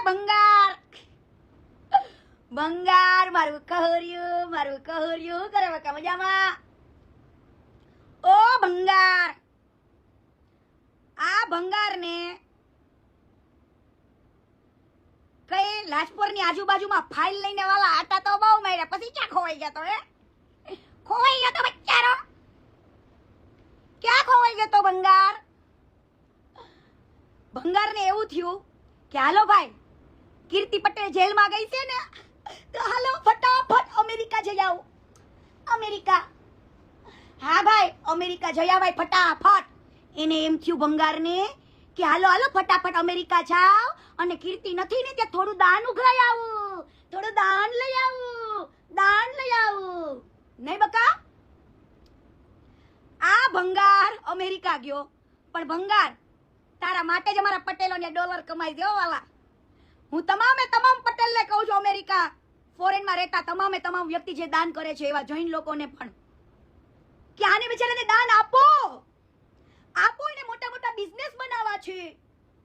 ભંગાર ભંગાર મારું કહર્યું કરે બકા મજામાં? ઓ ભંગાર, આ ભંગારને કઈ લાજપોરની આજુબાજુમાં ફાઇલ લઈને વાલા આટા તો બહુ માર્યા, પછી ક્યાં ખોવાઈ ગયા તો? ખોવાઈ ગયો તો બચ્ચારો, ક્યાં ખોવાઈ ગયો તો ભંગાર? ભંગારને એવું થયું કે હાલો ભાઈ, કીર્તિ પટેલ જેલમાં ગઈ છે ને, તો હાલો ફટાફટ અમેરિકા જઈ આવો. અમેરિકા, હા ભાઈ અમેરિકા જઈ આવાય ફટાફટ. એને એમ થયું ભંગારને કે હાલો હાલો ફટાફટ અમેરિકા જાવ અને કીર્તિ નથી ને ત્યાં થોડું દાન ઉઘરાઈ આવું, થોડું દાન લઈ આવું, દાન લઈ આવું. નહીં બકા? આ ભંગાર અમેરિકા ગયો, પણ ભંગાર તારા માટે જ અમારા પટેલોને ડોલર કમાઈ દો વાલા. હું તમામ પટેલને કહું છું, અમેરિકા ફોરેનમાં રહેતા તમામ વ્યક્તિ જે દાન કરે છે એવા જૈન લોકોને પણ, કે આને બિચારાને દાન આપો. એને મોટા મોટા બિઝનેસ બનાવવા છે,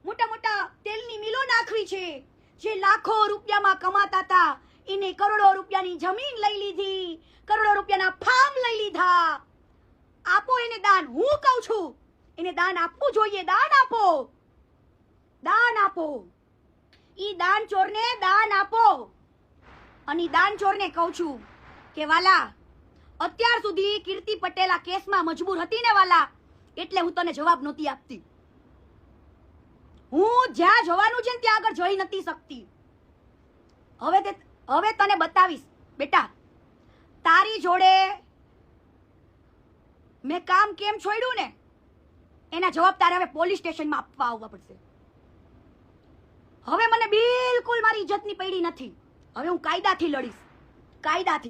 મોટા તેલની મિલો નાખવી છે. જે લાખો રૂપિયામાં કમાતા હતા એને કરોડો રૂપિયાની જમીન લઈ લીધી, કરોડો રૂપિયાના ફાર્મ લઈ લીધા. આપો એને દાન, હું કહું છું એને દાન આપવું જોઈએ. દાન આપો, દાન આપો. ઈ દાન ચોરને દાન આપો. અને દાન ચોરને કહું છું કે વાલા, અત્યાર સુધી કીર્તિ પટેલ આ કેસમાં મજબૂર હતી ને વાલા, એટલે હું તને જવાબ નહોતી આપતી. હું જ્યાં જવાનું છે ત્યાં આગળ જઈ નથી શકતી. હવે તને બતાવીશ બેટા, તારી જોડે મેં કામ કેમ છોડ્યું ને એના જવાબ તારે હવે પોલીસ સ્ટેશનમાં આવવા પડશે. હવે મને બિલકુલ મારી ઇજ્જતની પડી નથી. હવે હું કાયદાથી લડીશ, કાયદાથી.